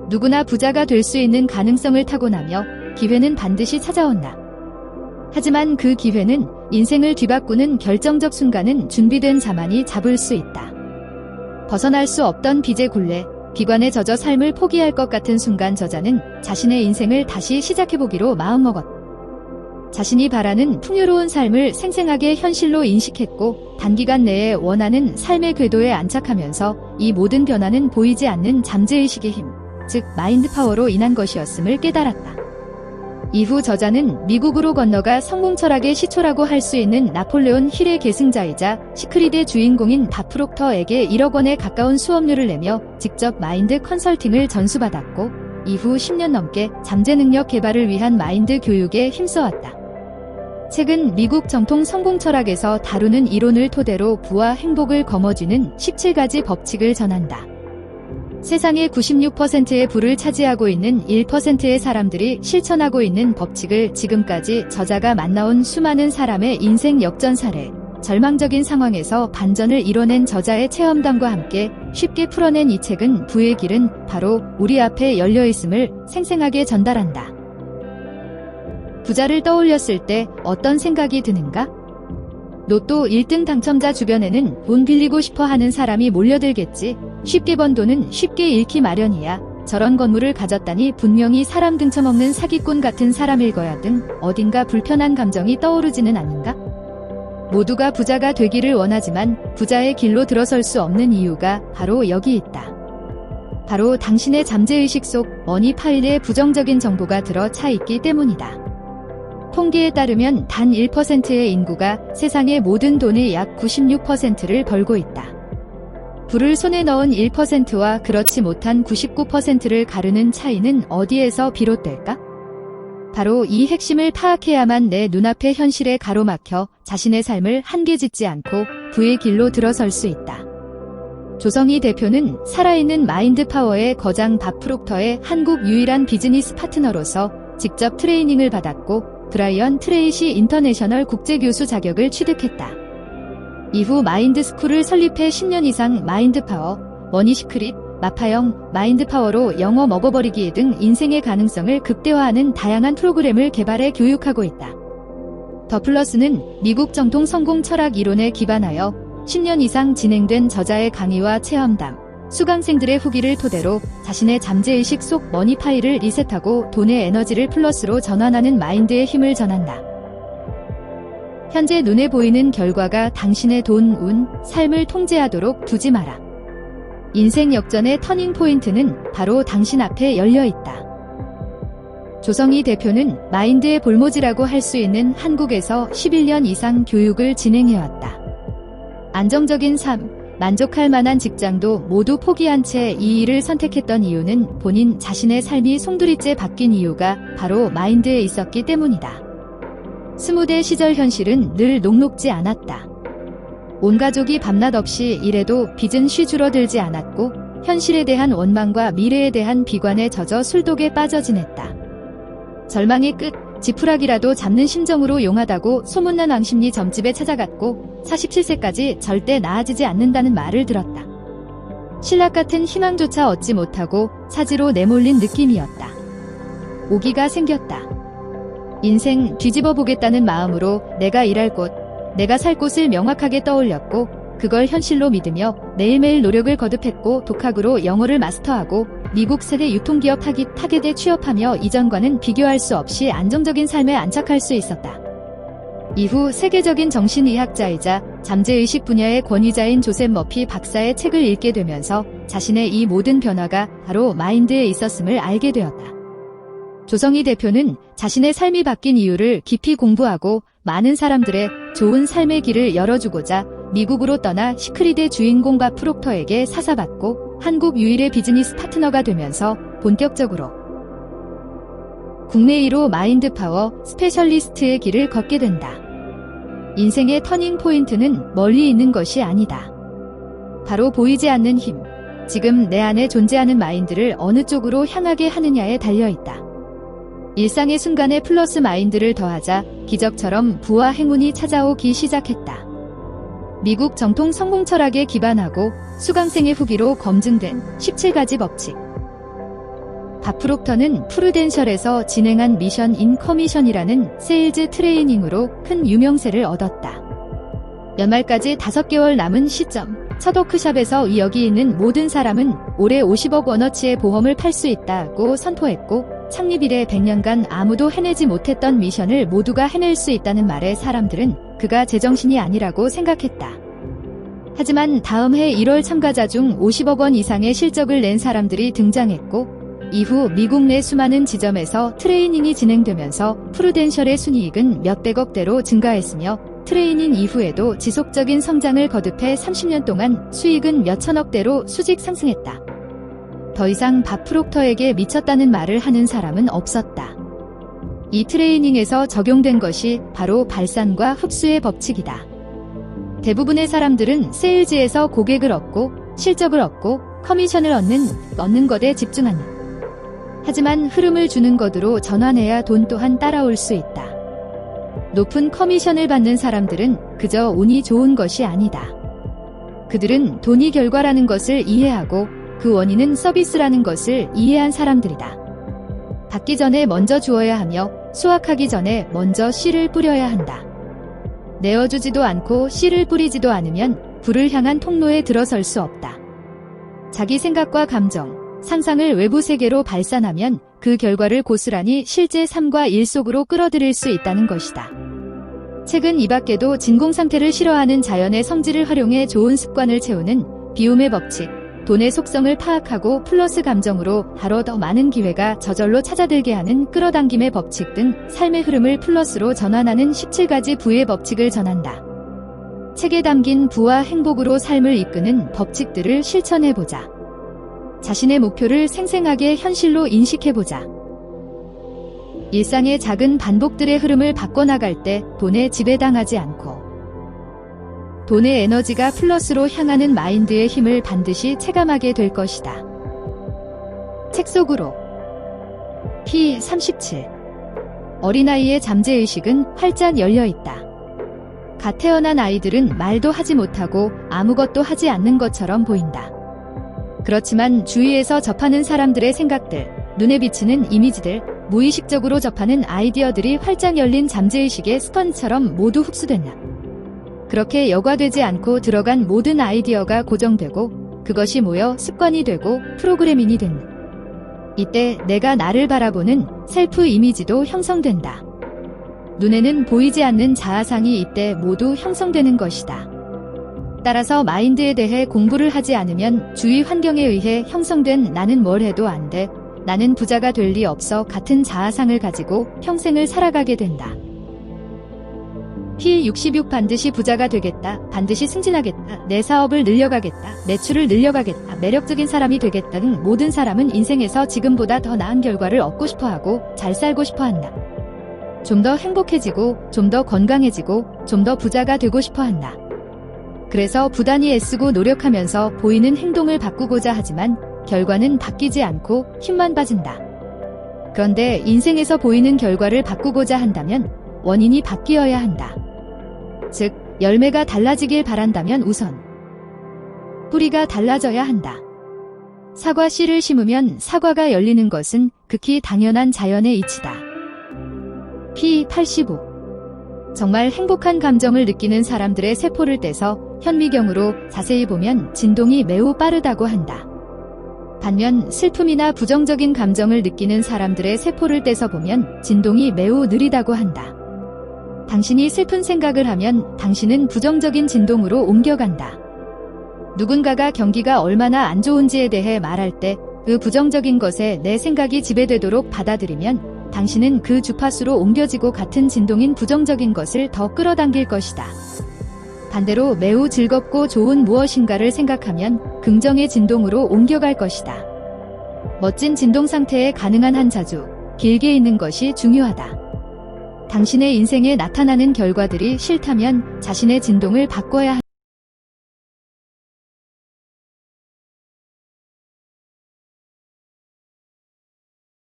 누구나 부자가 될 수 있는 가능성을 타고나며 기회는 반드시 찾아온다. 하지만 그 기회는 인생을 뒤바꾸는 결정적 순간은 준비된 자만이 잡을 수 있다. 벗어날 수 없던 빚의 굴레, 비관에 젖어 삶을 포기할 것 같은 순간 저자는 자신의 인생을 다시 시작해보기로 마음먹었다. 자신이 바라는 풍요로운 삶을 생생하게 현실로 인식했고 단기간 내에 원하는 삶의 궤도에 안착하면서 이 모든 변화는 보이지 않는 잠재의식의 힘, 즉 마인드 파워로 인한 것이었음을 깨달았다. 이후 저자는 미국으로 건너가 성공 철학의 시초라고 할 수 있는 나폴레온 힐의 계승자이자 시크릿의 주인공인 밥 프록터에게 1억 원에 가까운 수업료를 내며 직접 마인드 컨설팅을 전수받았고 이후 10년 넘게 잠재 능력 개발을 위한 마인드 교육에 힘써왔다. 책은 미국 정통 성공 철학에서 다루는 이론을 토대로 부와 행복을 거머쥐는 17가지 법칙을 전한다. 세상의 96%의 부를 차지하고 있는 1%의 사람들이 실천하고 있는 법칙을 지금까지 저자가 만나온 수많은 사람의 인생 역전 사례, 절망적인 상황에서 반전을 이뤄낸 저자의 체험담과 함께 쉽게 풀어낸 이 책은 부의 길은 바로 우리 앞에 열려있음을 생생하게 전달한다. 부자를 떠올렸을 때 어떤 생각이 드는가? 로또 1등 당첨자 주변에는 돈 빌리고 싶어 하는 사람이 몰려들겠지. 쉽게 번 돈은 쉽게 잃기 마련이야. 저런 건물을 가졌다니 분명히 사람 등쳐먹는 사기꾼 같은 사람일 거야 등 어딘가 불편한 감정이 떠오르지는 않는가? 모두가 부자가 되기를 원하지만 부자의 길로 들어설 수 없는 이유가 바로 여기 있다. 바로 당신의 잠재의식 속 머니 파일에 부정적인 정보가 들어 차 있기 때문이다. 통계에 따르면 단 1%의 인구가 세상의 모든 돈의 약 96%를 벌고 있다. 부를 손에 넣은 1%와 그렇지 못한 99%를 가르는 차이는 어디에서 비롯될까? 바로 이 핵심을 파악해야만 내 눈앞의 현실에 가로막혀 자신의 삶을 한계짓지 않고 부의 길로 들어설 수 있다. 조성희 대표는 살아있는 마인드 파워의 거장 밥 프록터의 한국 유일한 비즈니스 파트너로서 직접 트레이닝을 받았고 브라이언 트레이시 인터내셔널 국제교수 자격을 취득했다. 이후 마인드 스쿨을 설립해 10년 이상 마인드 파워, 머니 시크릿, 마파형, 마인드 파워로 영어 먹어버리기 등 인생의 가능성을 극대화하는 다양한 프로그램을 개발해 교육하고 있다. 더 플러스는 미국 정통 성공 철학 이론에 기반하여 10년 이상 진행된 저자의 강의와 체험담, 수강생들의 후기를 토대로 자신의 잠재의식 속 머니 파일을 리셋하고 돈의 에너지를 플러스로 전환하는 마인드의 힘을 전한다. 현재 눈에 보이는 결과가 당신의 돈, 운, 삶을 통제하도록 두지 마라. 인생 역전의 터닝 포인트는 바로 당신 앞에 열려 있다. 조성희 대표는 마인드의 볼모지라고 할 수 있는 한국에서 11년 이상 교육을 진행해왔다. 안정적인 삶, 만족할 만한 직장도 모두 포기한 채 이 일을 선택했던 이유는 본인 자신의 삶이 송두리째 바뀐 이유가 바로 마인드에 있었기 때문이다. 20대 시절 현실은 늘 녹록지 않았다. 온 가족이 밤낮 없이 일해도 빚은 쉬 줄어들지 않았고 현실에 대한 원망과 미래에 대한 비관에 젖어 술독에 빠져 지냈다. 절망의 끝, 지푸라기라도 잡는 심정으로 용하다고 소문난 왕십리 점집에 찾아갔고 47세까지 절대 나아지지 않는다는 말을 들었다. 신락 같은 희망조차 얻지 못하고 사지로 내몰린 느낌이었다. 오기가 생겼다. 인생 뒤집어 보겠다는 마음으로 내가 일할 곳, 내가 살 곳을 명확하게 떠올렸고 그걸 현실로 믿으며 매일매일 노력을 거듭했고 독학으로 영어를 마스터하고 미국 세계 유통기업 타겟에 취업하며 이전과는 비교할 수 없이 안정적인 삶에 안착할 수 있었다. 이후 세계적인 정신의학자이자 잠재의식 분야의 권위자인 조셉 머피 박사의 책을 읽게 되면서 자신의 이 모든 변화가 바로 마인드에 있었음을 알게 되었다. 조성희 대표는 자신의 삶이 바뀐 이유를 깊이 공부하고 많은 사람들의 좋은 삶의 길을 열어주고자 미국으로 떠나 시크릿의 주인공 밥 프록터에게 사사받고 한국 유일의 비즈니스 파트너가 되면서 본격적으로 국내 1호 마인드 파워 스페셜리스트의 길을 걷게 된다. 인생의 터닝 포인트는 멀리 있는 것이 아니다. 바로 보이지 않는 힘, 지금 내 안에 존재하는 마인드를 어느 쪽으로 향하게 하느냐에 달려있다. 일상의 순간에 플러스 마인드를 더하자 기적처럼 부와 행운이 찾아오기 시작했다. 미국 정통 성공 철학에 기반하고 수강생의 후기로 검증된 17가지 법칙. 밥 프록터는 프루덴셜에서 진행한 미션 인 커미션이라는 세일즈 트레이닝으로 큰 유명세를 얻었다. 연말까지 5개월 남은 시점, 첫 워크숍에서 여기 있는 모든 사람은 올해 50억 원어치의 보험을 팔 수 있다고 선포했고, 창립 이래 100년간 아무도 해내지 못했던 미션을 모두가 해낼 수 있다는 말에 사람들은 그가 제정신이 아니라고 생각했다. 하지만 다음 해 1월 참가자 중 50억 원 이상의 실적을 낸 사람들이 등장했고, 이후 미국 내 수많은 지점에서 트레이닝이 진행되면서 프루덴셜의 순이익은 몇백억대로 증가했으며, 트레이닝 이후에도 지속적인 성장을 거듭해 30년 동안 수익은 몇천억대로 수직 상승했다. 더 이상 밥 프록터에게 미쳤다는 말을 하는 사람은 없었다. 이 트레이닝에서 적용된 것이 바로 발산과 흡수의 법칙이다. 대부분의 사람들은 세일즈에서 고객을 얻고 실적을 얻고 커미션을 얻는 것에 집중한다. 하지만 흐름을 주는 것으로 전환해야 돈 또한 따라올 수 있다. 높은 커미션을 받는 사람들은 그저 운이 좋은 것이 아니다. 그들은 돈이 결과라는 것을 이해하고 그 원인은 서비스라는 것을 이해한 사람들이다. 받기 전에 먼저 주어야 하며 수확하기 전에 먼저 씨를 뿌려야 한다. 내어주지도 않고 씨를 뿌리지도 않으면 불을 향한 통로에 들어설 수 없다. 자기 생각과 감정, 상상을 외부 세계로 발산하면 그 결과를 고스란히 실제 삶과 일 속으로 끌어들일 수 있다는 것이다. 책은 이 밖에도 진공상태를 싫어하는 자연의 성질을 활용해 좋은 습관을 채우는 비움의 법칙, 돈의 속성을 파악하고 플러스 감정으로 바로 더 많은 기회가 저절로 찾아들게 하는 끌어당김의 법칙 등 삶의 흐름을 플러스로 전환하는 17가지 부의 법칙을 전한다. 책에 담긴 부와 행복으로 삶을 이끄는 법칙들을 실천해보자. 자신의 목표를 생생하게 현실로 인식해보자. 일상의 작은 반복들의 흐름을 바꿔나갈 때 돈에 지배당하지 않고 돈의 에너지가 플러스로 향하는 마인드의 힘을 반드시 체감하게 될 것이다. 책 속으로 P37 어린아이의 잠재의식은 활짝 열려있다. 갓 태어난 아이들은 말도 하지 못하고 아무것도 하지 않는 것처럼 보인다. 그렇지만 주위에서 접하는 사람들의 생각들, 눈에 비치는 이미지들, 무의식적으로 접하는 아이디어들이 활짝 열린 잠재의식의 스펀지처럼 모두 흡수된다. 그렇게 여과되지 않고 들어간 모든 아이디어가 고정되고 그것이 모여 습관이 되고 프로그래밍이 된다. 이때 내가 나를 바라보는 셀프 이미지도 형성된다. 눈에는 보이지 않는 자아상이 이때 모두 형성되는 것이다. 따라서 마인드에 대해 공부를 하지 않으면 주위 환경에 의해 형성된 나는 뭘 해도 안 돼, 나는 부자가 될 리 없어 같은 자아상을 가지고 평생을 살아가게 된다. P66 반드시 부자가 되겠다, 반드시 승진하겠다, 내 사업을 늘려가겠다, 매출을 늘려가겠다, 매력적인 사람이 되겠다 등 모든 사람은 인생에서 지금보다 더 나은 결과를 얻고 싶어하고 잘 살고 싶어한다. 좀 더 행복해지고, 좀 더 건강해지고, 좀 더 부자가 되고 싶어한다. 그래서 부단히 애쓰고 노력하면서 보이는 행동을 바꾸고자 하지만 결과는 바뀌지 않고 힘만 빠진다. 그런데 인생에서 보이는 결과를 바꾸고자 한다면 원인이 바뀌어야 한다. 즉, 열매가 달라지길 바란다면 우선 뿌리가 달라져야 한다. 사과 씨를 심으면 사과가 열리는 것은 극히 당연한 자연의 이치다. P85 정말 행복한 감정을 느끼는 사람들의 세포를 떼서 현미경으로 자세히 보면 진동이 매우 빠르다고 한다. 반면 슬픔이나 부정적인 감정을 느끼는 사람들의 세포를 떼서 보면 진동이 매우 느리다고 한다. 당신이 슬픈 생각을 하면 당신은 부정적인 진동으로 옮겨간다. 누군가가 경기가 얼마나 안 좋은지에 대해 말할 때 그 부정적인 것에 내 생각이 지배되도록 받아들이면 당신은 그 주파수로 옮겨지고 같은 진동인 부정적인 것을 더 끌어당길 것이다. 반대로 매우 즐겁고 좋은 무엇인가를 생각하면 긍정의 진동으로 옮겨갈 것이다. 멋진 진동 상태에 가능한 한 자주, 길게 있는 것이 중요하다. 당신의 인생에 나타나는 결과들이 싫다면 자신의 진동을 바꿔야 한다.